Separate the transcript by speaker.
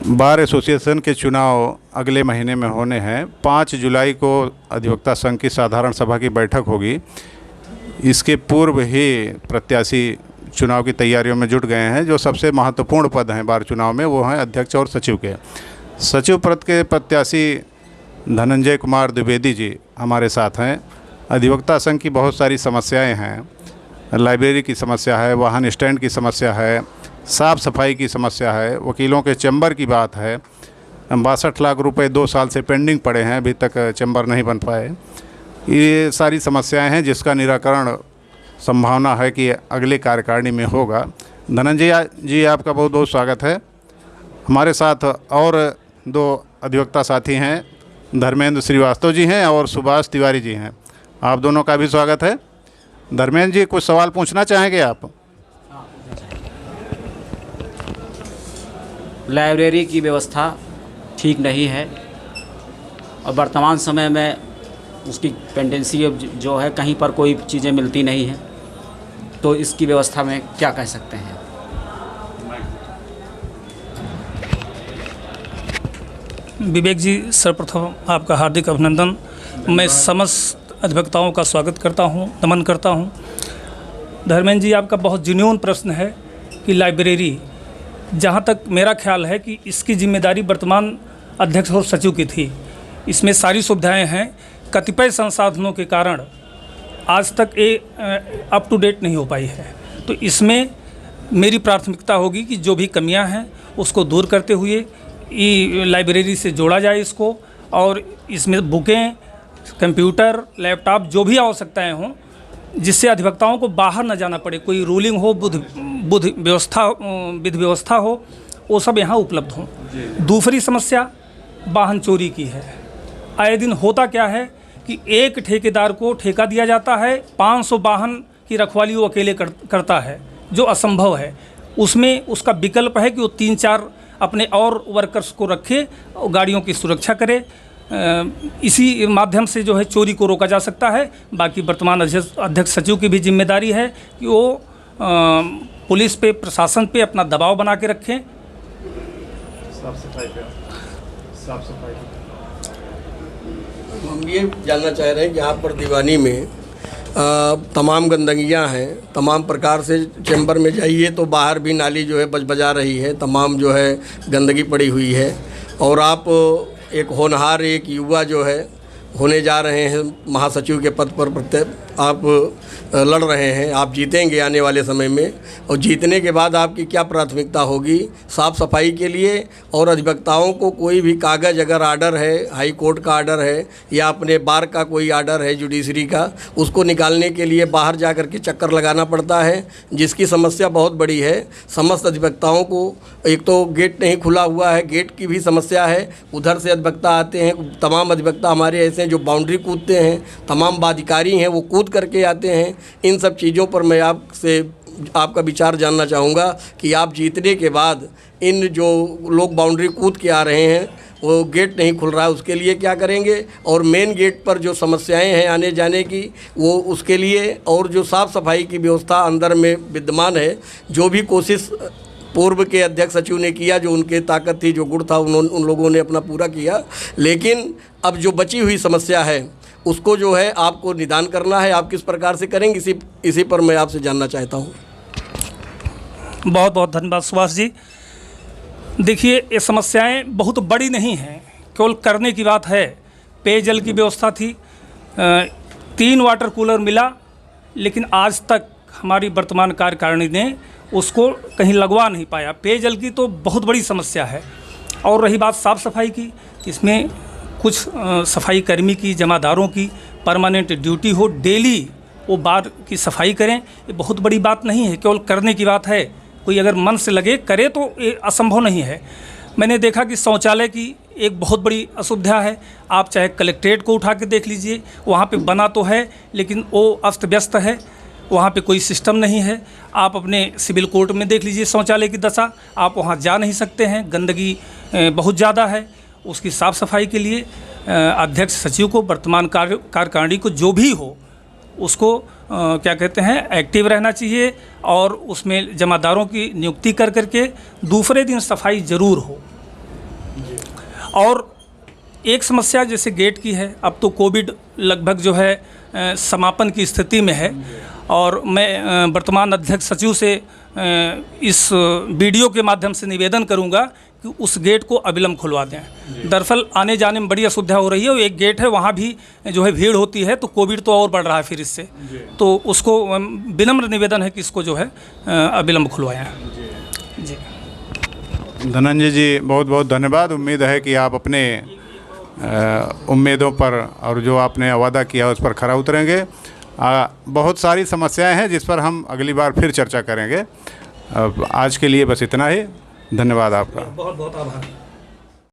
Speaker 1: Bar association के चुनाव अगले महीने में होने हैं। 5 जुलाई को अधिवक्ता संघ की साधारण सभा की बैठक होगी। इसके पूर्व ही प्रत्याशी चुनाव की तैयारियों में जुट गए हैं। जो सबसे महत्वपूर्ण पद हैं बार चुनाव में वो हैं अध्यक्ष और सचिव के। सचिव पद के प्रत्याशी धनंजय कुमार द्विवेदी जी हमारे साथ हैं। अधिवक्ता संघ की बहुत सारी समस्याएं हैं। लाइब्रेरी की समस्या है, वाहन स्टैंड की समस्या है, साफ़ सफाई की समस्या है, वकीलों के चैम्बर की बात है। 62 लाख रुपए 2 साल से पेंडिंग पड़े हैं, अभी तक चैम्बर नहीं बन पाए। ये सारी समस्याएं हैं जिसका निराकरण संभावना है कि अगले कार्यकारिणी में होगा। धनंजय जी आपका बहुत बहुत स्वागत है। हमारे साथ और 2 अधिवक्ता साथी हैं, धर्मेंद्र श्रीवास्तव जी हैं और सुभाष तिवारी जी हैं। आप दोनों का भी स्वागत है। धर्मेंद्र जी कुछ सवाल पूछना चाहेंगे आप?
Speaker 2: लाइब्रेरी की व्यवस्था ठीक नहीं है और वर्तमान समय में उसकी पेंडेंसी जो है कहीं पर कोई चीज़ें मिलती नहीं हैं, तो इसकी व्यवस्था में क्या कह सकते हैं?
Speaker 3: विवेक जी, सर्वप्रथम आपका हार्दिक अभिनंदन। मैं समस्त अधिवक्ताओं का स्वागत करता हूं, नमन करता हूं। धर्मेंद्र जी, आपका बहुत जेन्युइन प्रश्न है कि लाइब्रेरी, जहां तक मेरा ख्याल है कि इसकी जिम्मेदारी वर्तमान अध्यक्ष और सचिव की थी। इसमें सारी सुविधाएं हैं, कतिपय संसाधनों के कारण आज तक ये अप टू डेट नहीं हो पाई है। तो इसमें मेरी प्राथमिकता होगी कि जो भी कमियां हैं उसको दूर करते हुए लाइब्रेरी से जोड़ा जाए इसको, और इसमें बुकें, कंप्यूटर, लैपटॉप जो भी आवश्यकताएं हों, जिससे अधिवक्ताओं को बाहर न जाना पड़े। कोई रूलिंग हो, विधि व्यवस्था हो, वो सब यहाँ उपलब्ध हों। दूसरी समस्या वाहन चोरी की है। आए दिन होता क्या है कि एक ठेकेदार को ठेका दिया जाता है, 500 वाहन की रखवाली वो अकेले करता है, जो असंभव है। उसमें उसका विकल्प है कि वो 3-4 अपने और वर्कर्स को रखे और गाड़ियों की सुरक्षा करे। इसी माध्यम से जो है चोरी को रोका जा सकता है। बाकी वर्तमान अध्यक्ष सचिव की भी जिम्मेदारी है कि वो पुलिस पे, प्रशासन पे अपना दबाव बना के रखें।
Speaker 1: साफ सफाई
Speaker 4: हम ये जानना चाह रहे हैं कि यहाँ पर दीवानी में तमाम गंदगियाँ हैं, तमाम प्रकार से। चैम्बर में जाइए तो बाहर भी नाली जो है बजा रही है, तमाम जो है गंदगी पड़ी हुई है। और आप एक होनहार, एक युवा जो है होने जा रहे हैं महासचिव के पद पर आप लड़ रहे हैं। आप जीतेंगे आने वाले समय में, और जीतने के बाद आपकी क्या प्राथमिकता होगी साफ़ सफाई के लिए। और अधिवक्ताओं को कोई भी कागज़ अगर आर्डर है, हाई कोर्ट का आर्डर है या अपने बार का कोई आर्डर है जुडिशरी का, उसको निकालने के लिए बाहर जा कर के चक्कर लगाना पड़ता है, जिसकी समस्या बहुत बड़ी है। समस्त अधिवक्ताओं को एक तो गेट नहीं खुला हुआ है, गेट की भी समस्या है। उधर से अधिवक्ता आते हैं, तमाम अधिवक्ता हमारे ऐसे हैं जो बाउंड्री कूदते हैं, तमाम बाधिकारी हैं वो कूद करके आते हैं। इन सब चीज़ों पर मैं आपका विचार जानना चाहूँगा कि आप जीतने के बाद इन जो लोग बाउंड्री कूद के आ रहे हैं, वो गेट नहीं खुल रहा है, उसके लिए क्या करेंगे? और मेन गेट पर जो समस्याएं हैं आने जाने की, वो उसके लिए, और जो साफ़ सफाई की व्यवस्था अंदर में विद्यमान है, जो भी कोशिश पूर्व के अध्यक्ष सचिव ने किया, जो उनके ताकत थी, जो गुण था, उन लोगों ने अपना पूरा किया। लेकिन अब जो बची हुई समस्या है उसको जो है आपको निदान करना है। आप किस प्रकार से करेंगे, इसी पर मैं आपसे जानना चाहता हूँ।
Speaker 3: बहुत बहुत धन्यवाद सुभाष जी। देखिए, ये समस्याएं बहुत बड़ी नहीं हैं, केवल करने की बात है। पेयजल की व्यवस्था थी, 3 वाटर कूलर मिला, लेकिन आज तक हमारी वर्तमान कार्यकारिणी ने उसको कहीं लगवा नहीं पाया। पेयजल की तो बहुत बड़ी समस्या है। और रही बात साफ़ सफाई की, इसमें कुछ सफाई कर्मी की, जमादारों की परमानेंट ड्यूटी हो, डेली वो बार की सफाई करें। ये बहुत बड़ी बात नहीं है, केवल करने की बात है। कोई अगर मन से लगे करे तो ये असंभव नहीं है। मैंने देखा कि शौचालय की एक बहुत बड़ी असुविधा है। आप चाहे कलेक्ट्रेट को उठा के देख लीजिए, वहाँ पे बना तो है लेकिन वो अस्त व्यस्त है, वहाँ पे कोई सिस्टम नहीं है। आप अपने सिविल कोर्ट में देख लीजिए शौचालय की दशा, आप वहाँ जा नहीं सकते हैं, गंदगी बहुत ज़्यादा है। उसकी साफ़ सफाई के लिए अध्यक्ष सचिव को, वर्तमान कार्यकारिणी को जो भी हो उसको क्या कहते हैं एक्टिव रहना चाहिए, और उसमें जमादारों की नियुक्ति कर करके दूसरे दिन सफाई ज़रूर हो। और एक समस्या जैसे गेट की है, अब तो कोविड लगभग जो है समापन की स्थिति में है, और मैं वर्तमान अध्यक्ष सचिव से इस वीडियो के माध्यम से निवेदन करूंगा कि उस गेट को अविलंब खुलवा दें। दरअसल आने जाने में बड़ी असुविधा हो रही है, और एक गेट है वहाँ भी जो है भीड़ होती है, तो कोविड तो और बढ़ रहा है फिर इससे, तो उसको विनम्र निवेदन है कि इसको जो है अविलंब खुलवाएं। जी
Speaker 1: धनंजय जी, बहुत बहुत धन्यवाद। उम्मीद है कि आप अपने उम्मीदों पर और जो आपने वादा किया उस पर खरा उतरेंगे। बहुत सारी समस्याएं हैं जिस पर हम अगली बार फिर चर्चा करेंगे। आज के लिए बस इतना ही। धन्यवाद आपका।
Speaker 3: बहुत बहुत आभार।